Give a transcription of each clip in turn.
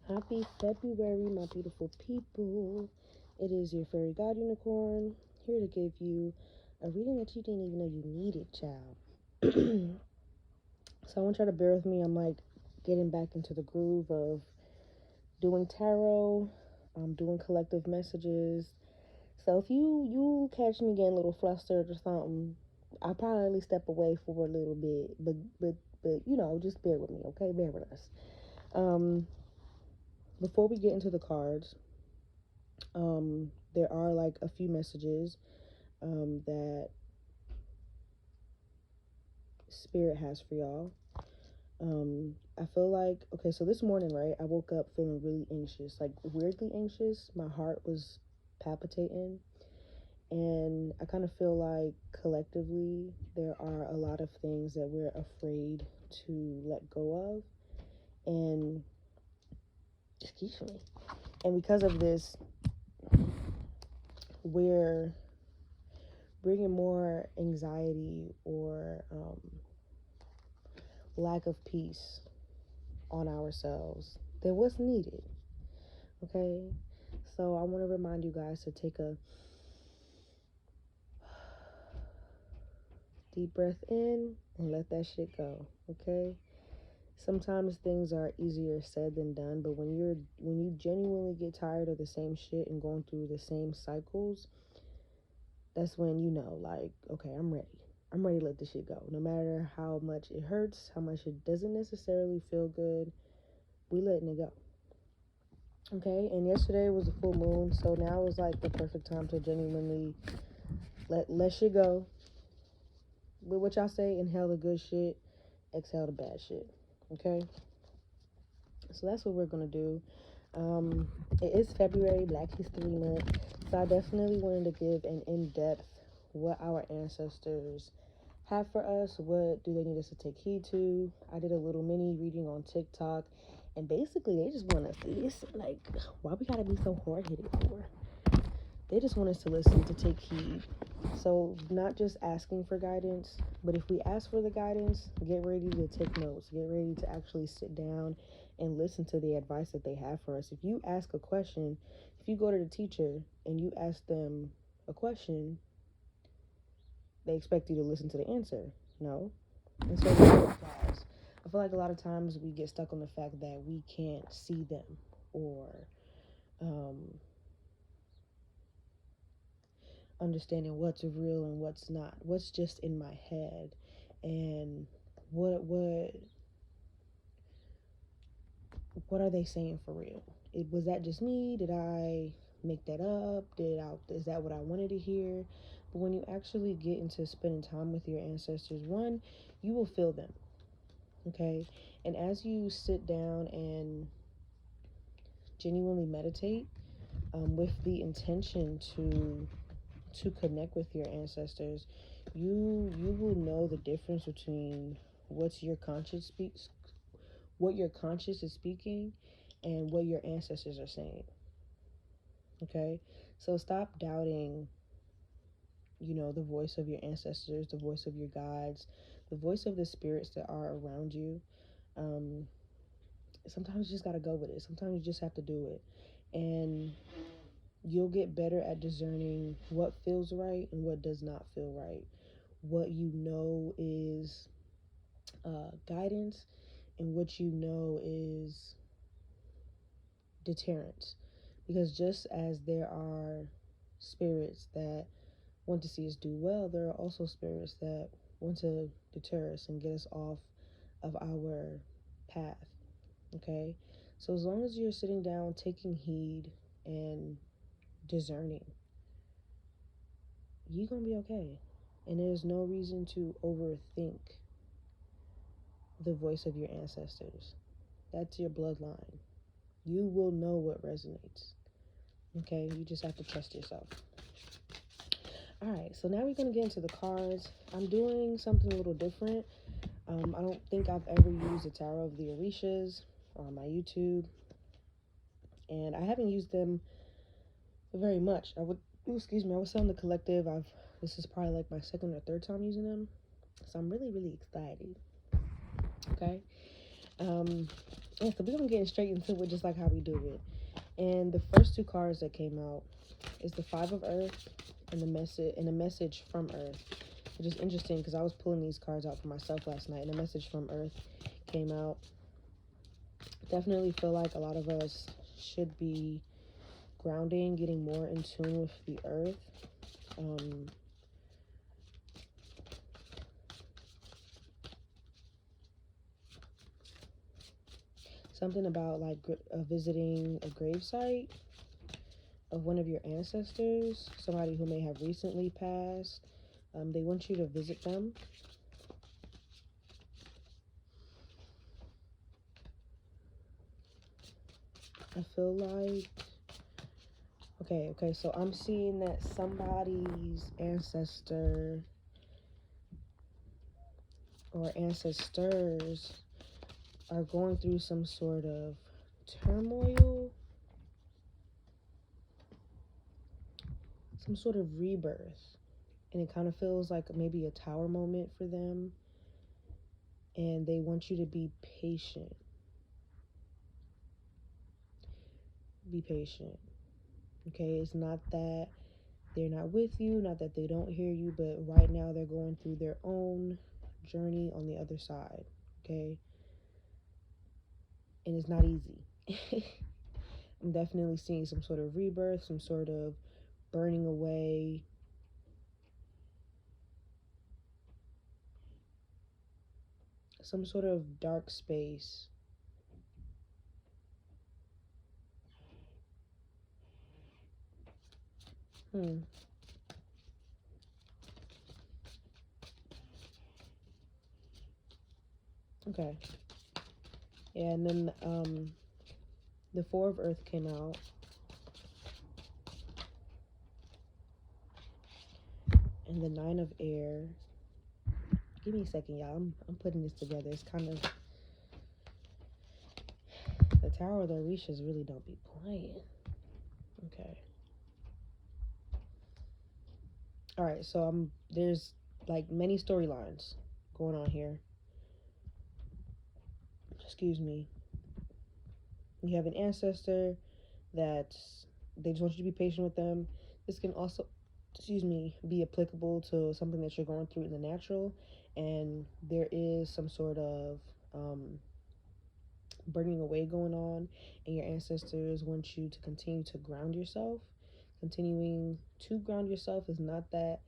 Happy February, my beautiful people. It is your fairy god unicorn here to give you a reading that you didn't even know you needed, child. So I want y'all to bear with me. I'm like getting back into the groove of doing tarot. I'm doing collective messages. So if you catch me getting a little flustered or something, I'll probably step away for a little bit. But just bear with me, okay? Bear with us. Before we get into the cards, there are like a few messages that Spirit has for y'all. I feel like, okay, so this morning, right, I woke up feeling really anxious, like weirdly anxious. My heart was palpitating, and I kind of feel like collectively there are a lot of things that we're afraid to let go of, and excuse me, and because of this, we're bringing more anxiety or lack of peace on ourselves than what's needed. Okay, so I want to remind you guys to take a deep breath in and let that shit go. Okay, sometimes things are easier said than done, but when you genuinely get tired of the same shit and going through the same cycles, that's when you know, like, okay, I'm ready to let this shit go. No matter how much it hurts, how much it doesn't necessarily feel good, we letting it go. Okay, and yesterday was a full moon, so now is like the perfect time to genuinely let shit go. But what y'all say, inhale the good shit, exhale the bad shit. Okay, so that's what we're gonna do. It is February, Black History Month, so I definitely wanted to give an in-depth what our ancestors have for us. What do they need us to take heed to? I did a little mini reading on TikTok, and basically they just want us to listen. Like, why we gotta be so hard-headed for? They just want us to listen, to take heed. So not just asking for guidance, but if we ask for the guidance, get ready to take notes. Get ready to actually sit down and listen to the advice that they have for us. If you ask a question, if you go to the teacher and you ask them a question, they expect you to listen to the answer. No. And so I feel like a lot of times we get stuck on the fact that we can't see them, or understanding what's real and what's not, what's just in my head, and what are they saying for real? Was that just me? Did I make that up? Is that what I wanted to hear? But when you actually get into spending time with your ancestors, one, you will feel them. Okay, and as you sit down and genuinely meditate, with the intention to connect with your ancestors, you will know the difference between what your conscious is speaking and what your ancestors are saying. Okay, so stop doubting, the voice of your ancestors, the voice of your guides, the voice of the spirits that are around you. Sometimes you just got to go with it. Sometimes you just have to do it, and you'll get better at discerning what feels right and what does not feel right. What you know is guidance, and what you know is deterrence. Because just as there are spirits that want to see us do well, there are also spirits that want to deter us and get us off of our path. Okay? So as long as you're sitting down, taking heed, and discerning, you're going to be okay. And there's no reason to overthink the voice of your ancestors. That's your bloodline. You will know what resonates. Okay? You just have to trust yourself. Alright, so now we're going to get into the cards. I'm doing something a little different. I don't think I've ever used the Tarot of the Orishas on my YouTube. And I haven't used them very much. I was on the collective. This is probably like my second or third time using them. So I'm really, really excited. Okay. Yeah, so we're gonna get straight into it just like how we do it. And the first two cards that came out is the Five of Earth and the message from Earth, which is interesting because I was pulling these cards out for myself last night, and the message from Earth came out. Definitely feel like a lot of us should be grounding, getting more in tune with the earth. Something about like visiting a gravesite of one of your ancestors, somebody who may have recently passed. They want you to visit them. I feel like, okay, so I'm seeing that somebody's ancestor or ancestors are going through some sort of turmoil, some sort of rebirth. And it kind of feels like maybe a tower moment for them. And they want you to be patient. Be patient. Okay, it's not that they're not with you, not that they don't hear you, but right now they're going through their own journey on the other side. Okay, and it's not easy. I'm definitely seeing some sort of rebirth, some sort of burning away, some sort of dark space. Okay. Yeah, and then the Four of Earth came out. And the Nine of Air. Give me a second, y'all. I'm putting this together. It's kind of, the Tower of the Orishas really don't be playing. Okay. All right, so there's like many storylines going on here. Excuse me. You have an ancestor that they just want you to be patient with them. This can also, be applicable to something that you're going through in the natural, and there is some sort of burning away going on, and your ancestors want you to continue to ground yourself. Continuing to ground yourself is not that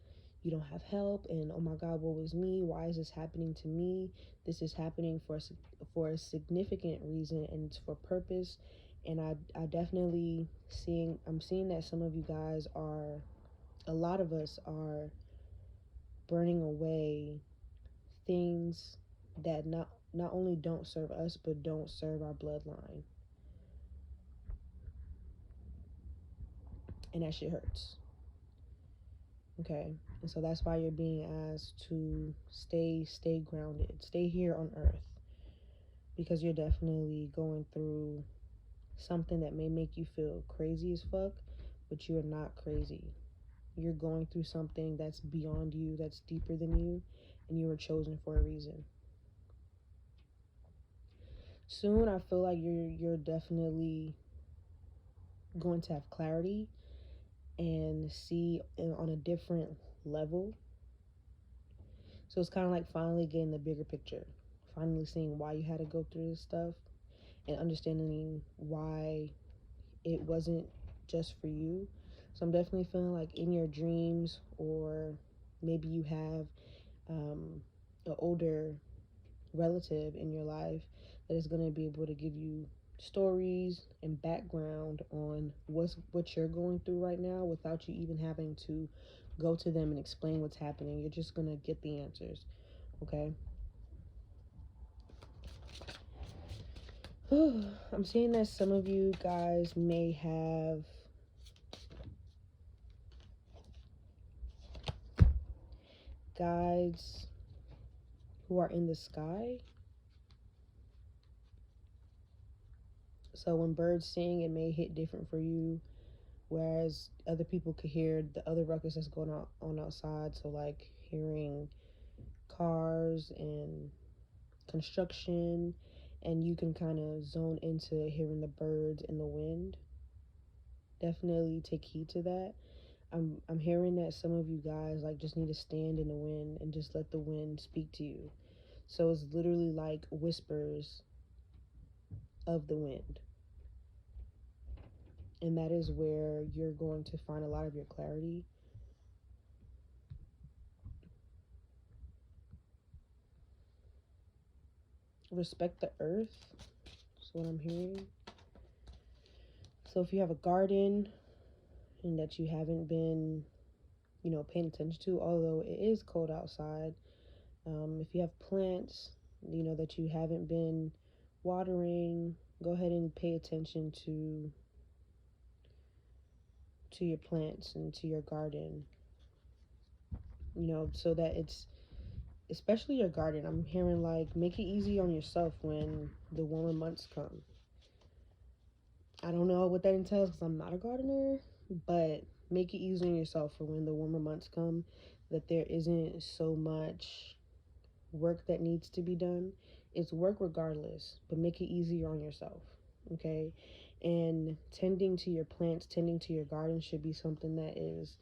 you don't have help and oh my god, what was me, why is this happening to me. This is happening for a significant reason, and it's for purpose. And I definitely I'm seeing that some of you guys are, a lot of us are burning away things that not only don't serve us but don't serve our bloodline, and that shit hurts. Okay, and so that's why you're being asked to stay grounded, stay here on earth, because you're definitely going through something that may make you feel crazy as fuck, but you're not crazy. You're going through something that's beyond you, that's deeper than you, and you were chosen for a reason. Soon I feel like you're definitely going to have clarity and see on a different level. So it's kind of like finally getting the bigger picture, finally seeing why you had to go through this stuff, and understanding why it wasn't just for you. So I'm definitely feeling like in your dreams, or maybe you have an older relative in your life that is going to be able to give you stories and background on what you're going through right now without you even having to go to them and explain what's happening. You're just going to get the answers. Okay. I'm seeing that some of you guys may have guides who are in the sky. So when birds sing, it may hit different for you, whereas other people could hear the other ruckus that's going on outside. So like hearing cars and construction and you can kind of zone into hearing the birds and the wind. Definitely take heed to that. I'm hearing that some of you guys like just need to stand in the wind and just let the wind speak to you. So it's literally like whispers of the wind. And that is where you're going to find a lot of your clarity. Respect the earth. That's what I'm hearing. So if you have a garden and that you haven't been, paying attention to, although it is cold outside, if you have plants, that you haven't been watering, go ahead and pay attention to your plants and to your garden, so that it's, especially your garden, I'm hearing like make it easy on yourself when the warmer months come. I don't know what that entails because I'm not a gardener, but make it easy on yourself for when the warmer months come, that there isn't so much work that needs to be done. It's work regardless, but make it easier on yourself, okay? And tending to your plants, tending to your garden should be something that is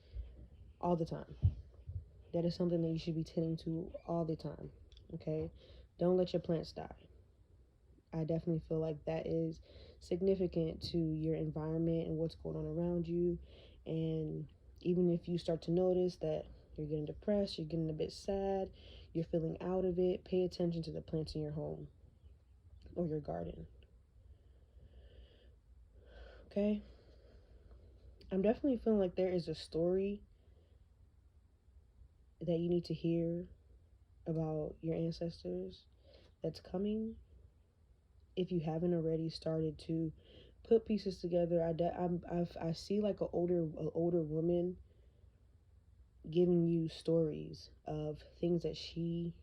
all the time. That is something that you should be tending to all the time, okay? Don't let your plants die. I definitely feel like that is significant to your environment and what's going on around you. And even if you start to notice that you're getting depressed, you're getting a bit sad, you're feeling out of it, pay attention to the plants in your home or your garden. Okay? I'm definitely feeling like there is a story that you need to hear about your ancestors that's coming. If you haven't already started to put pieces together, I see like a older woman giving you stories of things that she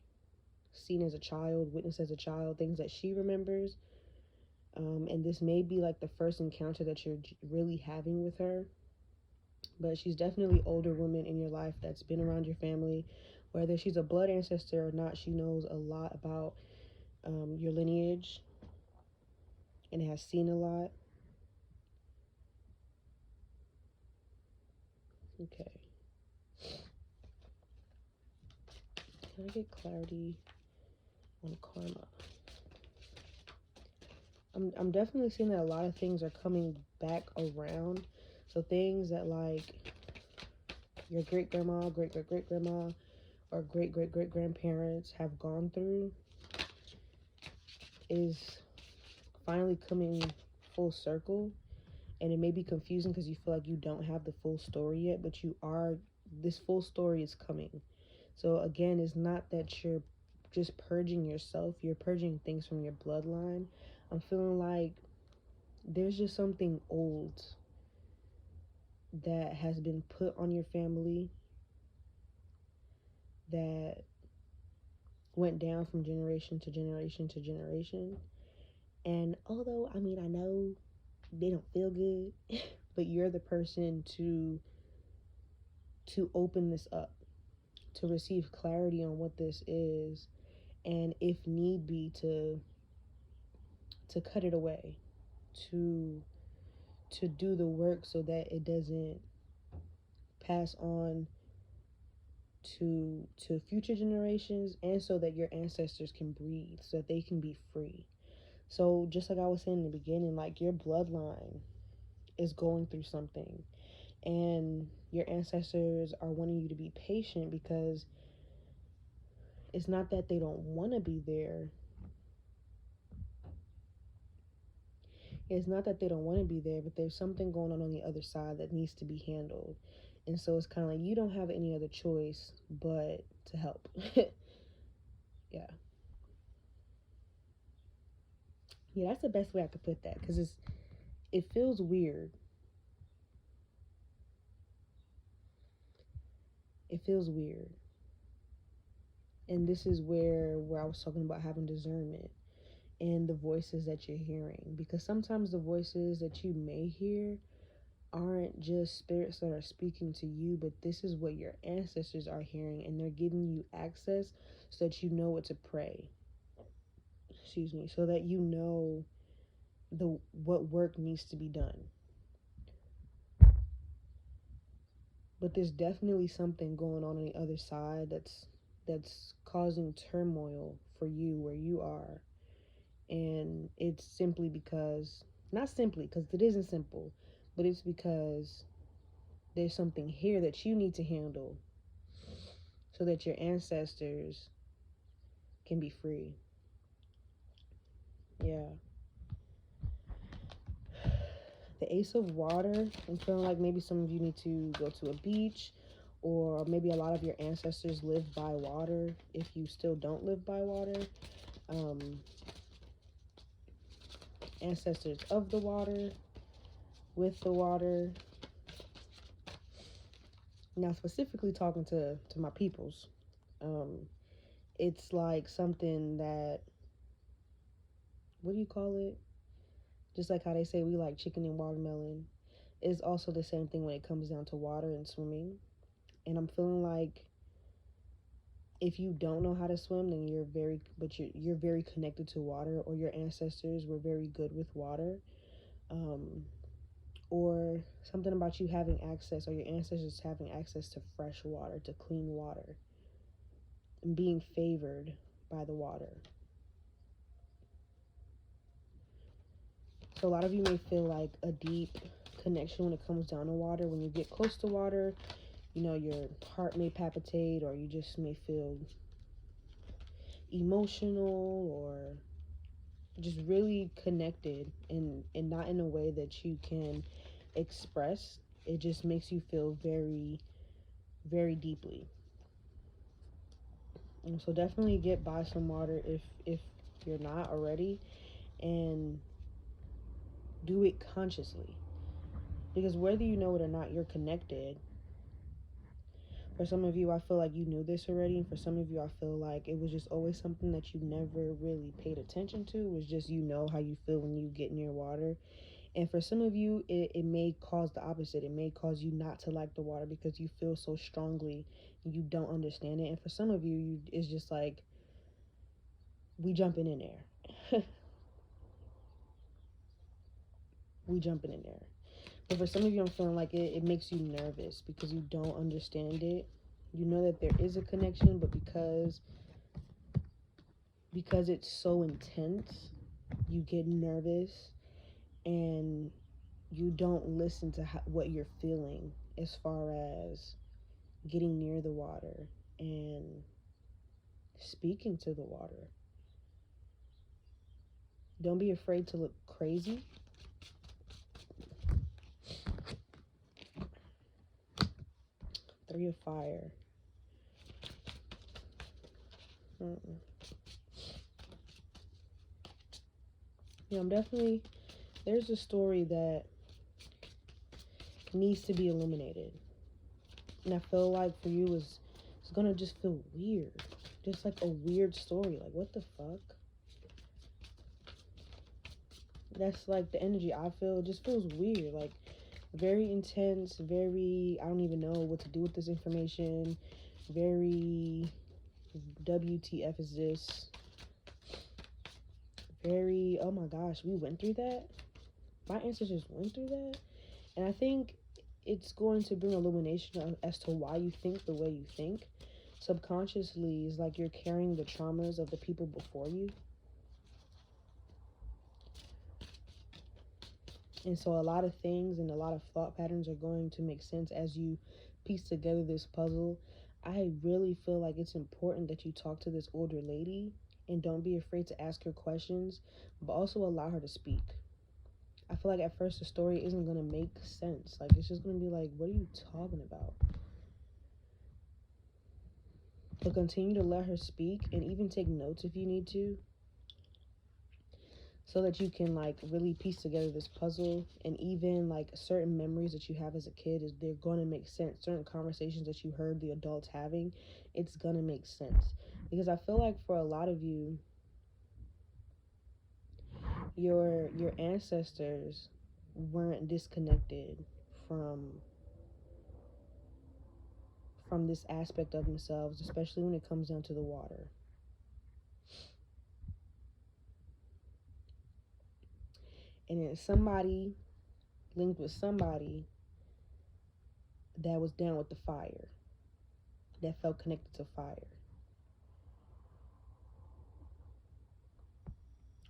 seen as a child, witnessed as a child, things that she remembers. And this may be like the first encounter that you're really having with her, but she's definitely older woman in your life that's been around your family. Whether she's a blood ancestor or not, she knows a lot about your lineage and has seen a lot. Okay. Can I get clarity on karma? I'm definitely seeing that a lot of things are coming back around. So things that like your great grandma, great great great grandma, or great great great grandparents have gone through is finally coming full circle. And it may be confusing because you feel like you don't have the full story yet, but you are. This full story is coming. So again, it's not that you're just purging yourself, you're purging things from your bloodline. I'm feeling like there's just something old that has been put on your family that went down from generation to generation to generation. And although, I mean, I know they don't feel good, but you're the person to open this up, to receive clarity on what this is, and if need be, to cut it away, to do the work so that it doesn't pass on to future generations, and so that your ancestors can breathe, so that they can be free. So just like I was saying in the beginning, like your bloodline is going through something, and your ancestors are wanting you to be patient, because it's not that they don't want to be there. It's not that they don't want to be there, but there's something going on the other side that needs to be handled. And so it's kind of like you don't have any other choice but to help. Yeah. Yeah, that's the best way I could put that, because it feels weird. It feels weird. And this is where I was talking about having discernment and the voices that you're hearing, because sometimes the voices that you may hear aren't just spirits that are speaking to you, but this is what your ancestors are hearing, and they're giving you access so that you know what to pray. excuse me, so that you know what work needs to be done. But there's definitely something going on the other side that's causing turmoil for you where you are. And it's simply because, not simply because it isn't simple, but it's because there's something here that you need to handle so that your ancestors can be free. Yeah. The Ace of Water, I'm feeling like maybe some of you need to go to a beach, or maybe a lot of your ancestors live by water if you still don't live by water. Ancestors of the water, with the water. Now, specifically talking to my peoples, it's like something that, what do you call it? Just like how they say we like chicken and watermelon, is also the same thing when it comes down to water and swimming. And I'm feeling like if you don't know how to swim, then you're very connected to water, or your ancestors were very good with water, or something about you having access, or your ancestors having access to fresh water, to clean water, and being favored by the water. So a lot of you may feel like a deep connection when it comes down to water. When you get close to water, your heart may palpitate, or you just may feel emotional, or just really connected, and not in a way that you can express. It just makes you feel very, very deeply. And so definitely get by some water if you're not already, and do it consciously, because whether you know it or not, you're connected. For some of you, I feel like you knew this already, and for some of you, I feel like it was just always something that you never really paid attention to. It was just, how you feel when you get near water. And for some of you, it may cause the opposite. It may cause you not to like the water because you feel so strongly and you don't understand it. And for some of you, it's just like, we jumping in there. We jumping in there. But for some of you, I'm feeling like it makes you nervous because you don't understand it. You know that there is a connection, but because it's so intense, you get nervous, and you don't listen to what you're feeling as far as getting near the water and speaking to the water. Don't be afraid to look crazy. Three of Fire. I'm definitely, there's a story that needs to be illuminated. And I feel like for you, it's going to just feel weird. Just like a weird story. Like, what the fuck? That's like the energy I feel. It just feels weird. Like, very intense, very, I don't even know what to do with this information. Very, WTF is this? Very, oh my gosh, we went through that? My ancestors went through that? And I think it's going to bring illumination as to why you think the way you think. Subconsciously, it's like you're carrying the traumas of the people before you. And so a lot of things and a lot of thought patterns are going to make sense as you piece together this puzzle. I really feel like it's important that you talk to this older lady and don't be afraid to ask her questions, but also allow her to speak. I feel like at first the story isn't going to make sense. Like, it's just going to be like, what are you talking about? But continue to let her speak, and even take notes if you need to, so that you can like really piece together this puzzle. And even like certain memories that you have as a kid, they're going to make sense. Certain conversations that you heard the adults having, it's going to make sense. Because I feel like for a lot of you, your ancestors weren't disconnected from this aspect of themselves, especially when it comes down to the water. And then somebody linked with somebody that was down with the fire, that felt connected to fire.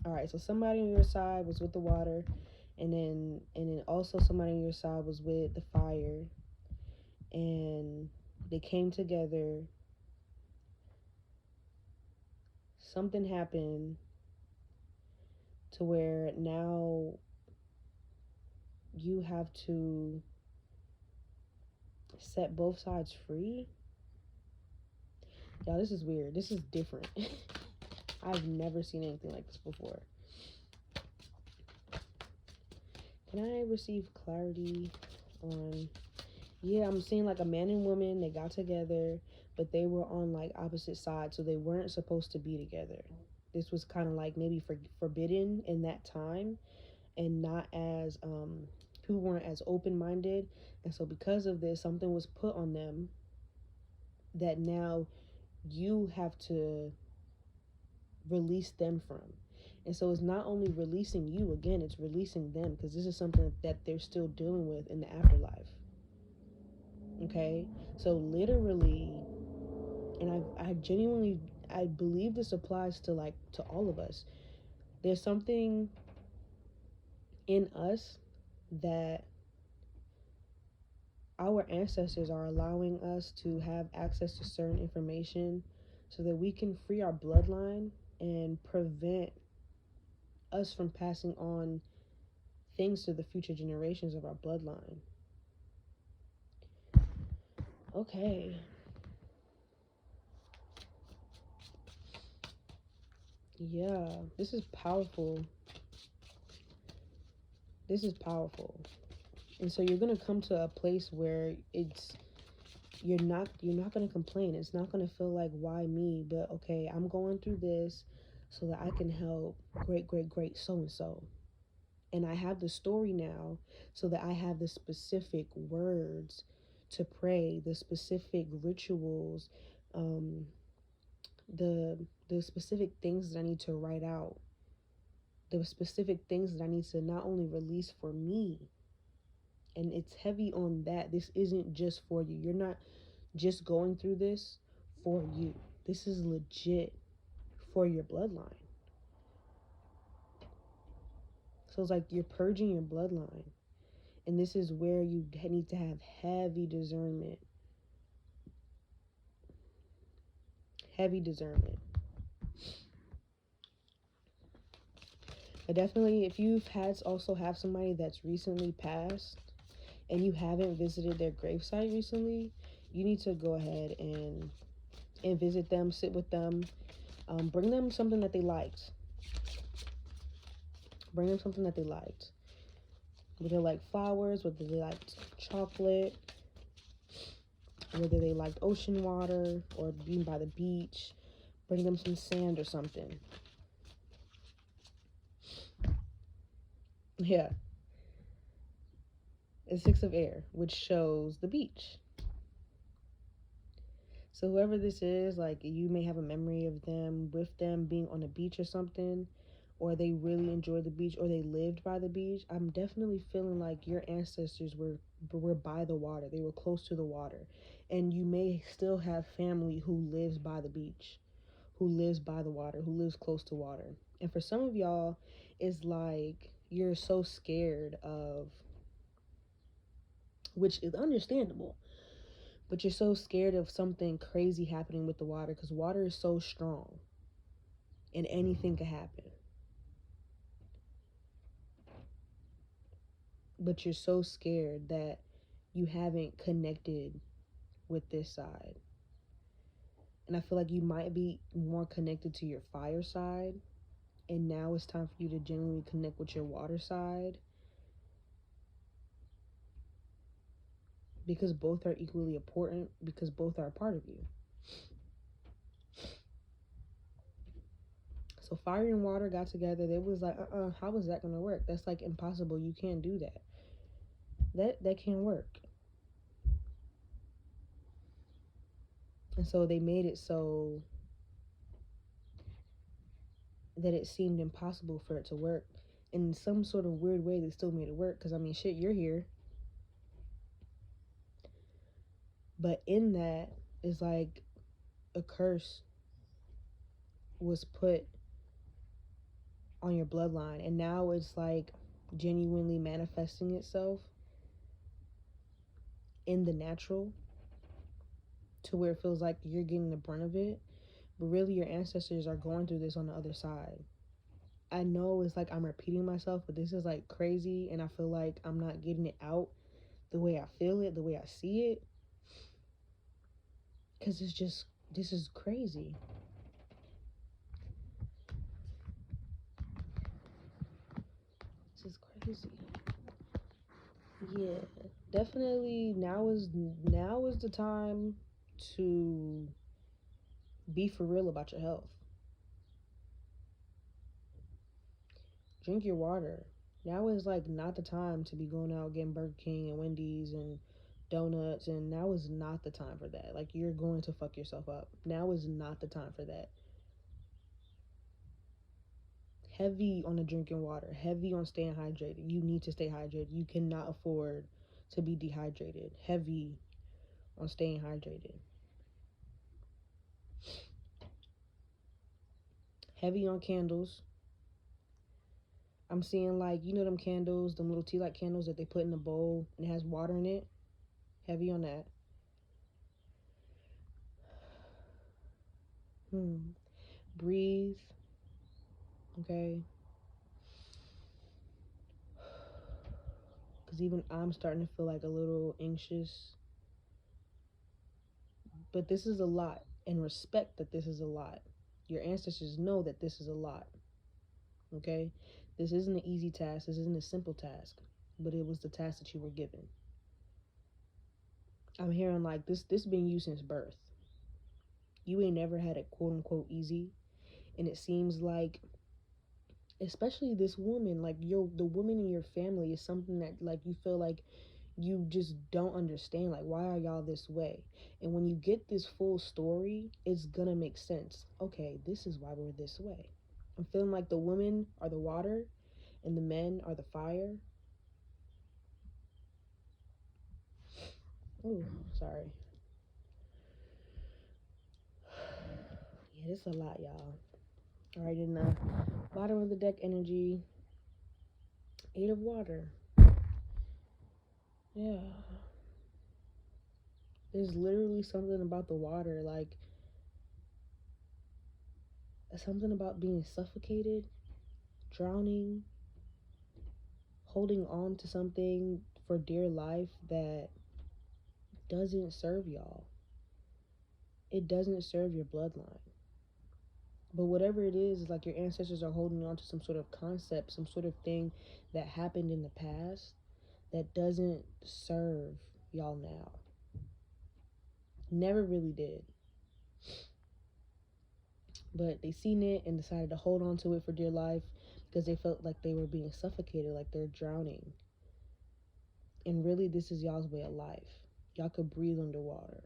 All right, so somebody on your side was with the water, and then also somebody on your side was with the fire, and they came together. Something happened to where now you have to set both sides free. Y'all, this is weird. This is different. I've never seen anything like this before. Can I receive clarity on... Yeah, I'm seeing like a man and woman, they got together, but they were on like opposite sides, so they weren't supposed to be together. This was kind of like maybe forbidden in that time, and not as people weren't as open-minded, and so because of this, something was put on them that now you have to release them from. And so it's not only releasing you, again, it's releasing them, because this is something that they're still dealing with in the afterlife. Okay, so literally, and I genuinely, I believe this applies to all of us. There's something in us that our ancestors are allowing us to have access to certain information so that we can free our bloodline and prevent us from passing on things to the future generations of our bloodline. Okay. Yeah, this is powerful. This is powerful. And so you're going to come to a place where you're not going to complain. It's not going to feel like, why me? But okay, I'm going through this so that I can help great so and so. And I have the story now so that I have the specific words to pray, the specific rituals, the specific things that I need to write out, the specific things that I need to not only release for me. And it's heavy on that. This isn't just for you. You're not just going through this for you. This is legit for your bloodline. So it's like you're purging your bloodline. And this is where you need to have heavy discernment. Heavy discernment. But definitely, if you've also have somebody that's recently passed and you haven't visited their gravesite recently, you need to go ahead and visit them, sit with them, bring them something that they liked. Bring them something that they liked. Whether they like flowers, whether they liked chocolate, whether they liked ocean water or being by the beach. Bring them some sand or something. Yeah. It's 6 of air, which shows the beach. So whoever this is, like, you may have a memory of them, with them being on a beach or something, or they really enjoyed the beach, or they lived by the beach. I'm definitely feeling like your ancestors were by the water. They were close to the water. And you may still have family who lives by the beach, who lives by the water, who lives close to water. And for some of y'all, it's like you're so scared of, which is understandable, but you're so scared of something crazy happening with the water because water is so strong and anything could happen. But you're so scared that you haven't connected with this side. And I feel like you might be more connected to your fire side, and now it's time for you to genuinely connect with your water side, because both are equally important, because both are a part of you. So fire and water got together. They was like, how is that gonna work? That's like impossible. You can't do that. That can't work. And so they made it so that it seemed impossible for it to work. in some sort of weird way, they still made it work. Because, I mean, shit, you're here. But in that is like a curse was put on your bloodline. And now it's like genuinely manifesting itself in the natural to where it feels like you're getting the brunt of it. But really, your ancestors are going through this on the other side. I know it's like I'm repeating myself, but this is like crazy, and I feel like I'm not getting it out the way I feel it, the way I see it. Because it's just, this is crazy. This is crazy. Yeah, definitely now is the time to be for real about your health. Drink your water. Now is like not the time to be going out getting Burger King and Wendy's and donuts, and now is not the time for that. Like, you're going to fuck yourself up. Now is not the time for that. Heavy on the drinking water, heavy on staying hydrated. You need to stay hydrated. You cannot afford to be dehydrated. Heavy on staying hydrated. Heavy on candles. I'm seeing, like, you know them candles, them little tea light candles that they put in a bowl and it has water in it. Heavy on that. Breathe. Okay. Because even I'm starting to feel like a little anxious. But this is a lot. And respect that this is a lot. Your ancestors know that this is a lot. Okay? This isn't an easy task. This isn't a simple task. But it was the task that you were given. I'm hearing like this been you since birth. You ain't never had it quote unquote easy. And it seems like, especially this woman, like the woman in your family is something that like you feel like you just don't understand. Like, why are y'all this way? And when you get this full story, it's gonna make sense. Okay, this is why we're this way. I'm feeling like the women are the water and the men are the fire. Oh, sorry. Yeah, this is a lot, y'all. All right, in the bottom of the deck energy, 8 of water. Yeah. There's literally something about the water, like something about being suffocated, drowning, holding on to something for dear life that doesn't serve y'all. It doesn't serve your bloodline. But whatever it is like your ancestors are holding on to some sort of concept, some sort of thing that happened in the past that doesn't serve y'all now. Never really did. But they seen it and decided to hold on to it for dear life because they felt like they were being suffocated, like they're drowning. And really, this is y'all's way of life. Y'all could breathe underwater.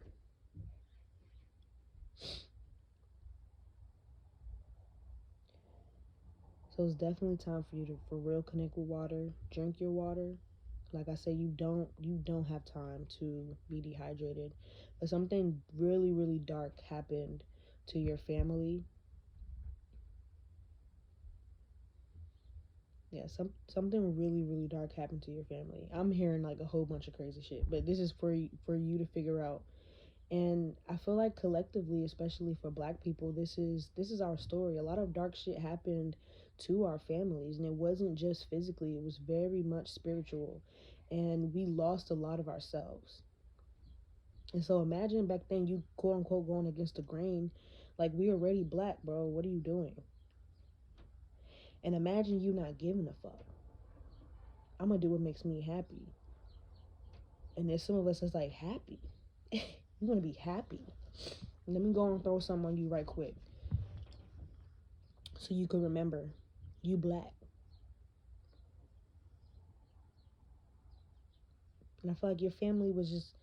So it's definitely time for you to for real connect with water. Drink your water. Like I said, you don't have time to be dehydrated. But something really, really dark happened to your family. Yeah, something really, really dark happened to your family. I'm hearing like a whole bunch of crazy shit, but this is for you to figure out. And I feel like collectively, especially for Black people, this is our story. A lot of dark shit happened to our families, and it wasn't just physically, it was very much spiritual. And we lost a lot of ourselves. And so imagine back then you quote unquote going against the grain. Like, we already Black, bro. What are you doing? And imagine you not giving a fuck. I'm gonna do what makes me happy. And there's some of us that's like, happy. You wanna be happy. Let me go and throw something on you right quick. So you can remember, you Black. And I feel like your family was just,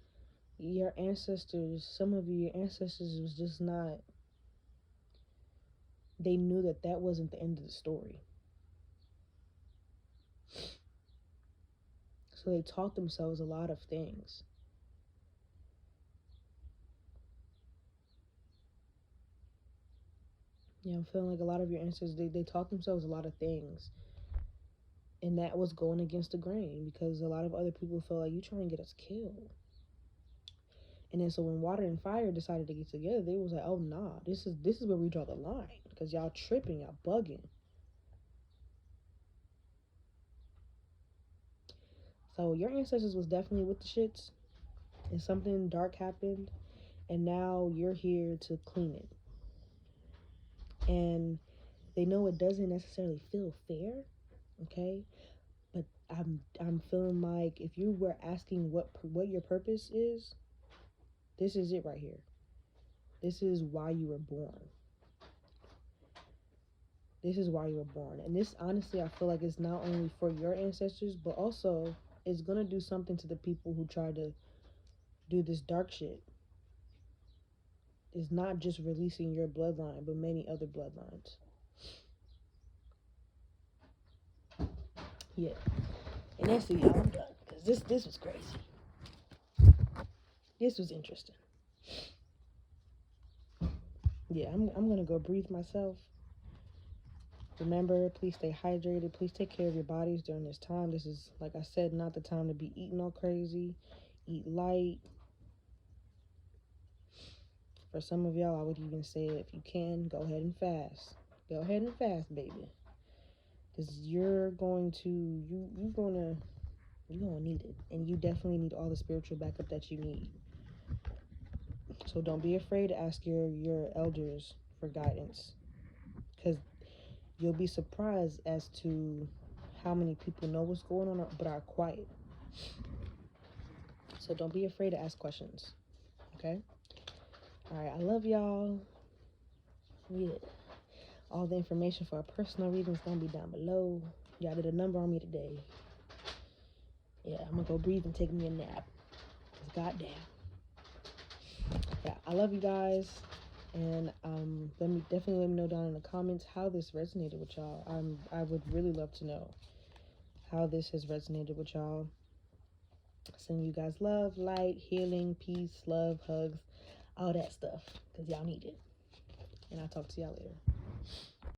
your ancestors, some of your ancestors was just not, they knew that wasn't the end of the story. So they taught themselves a lot of things. You know, I'm feeling like a lot of your ancestors, they taught themselves a lot of things. And that was going against the grain, because a lot of other people felt like, you trying to get us killed. And then so when water and fire decided to get together, they was like, oh nah, this is where we draw the line, because y'all tripping, y'all bugging. So your ancestors was definitely with the shits, and something dark happened, and now you're here to clean it. And they know it doesn't necessarily feel fair, okay? But I'm feeling like if you were asking what your purpose is, this is it right here. This is why you were born. This is why you were born. And this, honestly, I feel like it's not only for your ancestors, but also it's going to do something to the people who try to do this dark shit. It's not just releasing your bloodline, but many other bloodlines. Yeah. And that's it, y'all. I'm done. Because this was crazy. This was interesting. Yeah, I'm going to go breathe myself. Remember, please stay hydrated. Please take care of your bodies during this time. This is, like I said, not the time to be eating all crazy. Eat light. For some of y'all, I would even say, if you can, go ahead and fast. Go ahead and fast, baby. Because you're going to need it. And you definitely need all the spiritual backup that you need. So don't be afraid to ask your elders for guidance. Because you'll be surprised as to how many people know what's going on but are quiet. So don't be afraid to ask questions. Okay? Alright, I love y'all. Yeah. All the information for a personal reading is going to be down below. Y'all did a number on me today. Yeah, I'm going to go breathe and take me a nap. Because goddamn. Yeah, I love you guys. And definitely let me know down in the comments how this resonated with y'all. I would really love to know how this has resonated with y'all. Sending you guys love, light, healing, peace, love, hugs, all that stuff. Because y'all need it. And I'll talk to y'all later.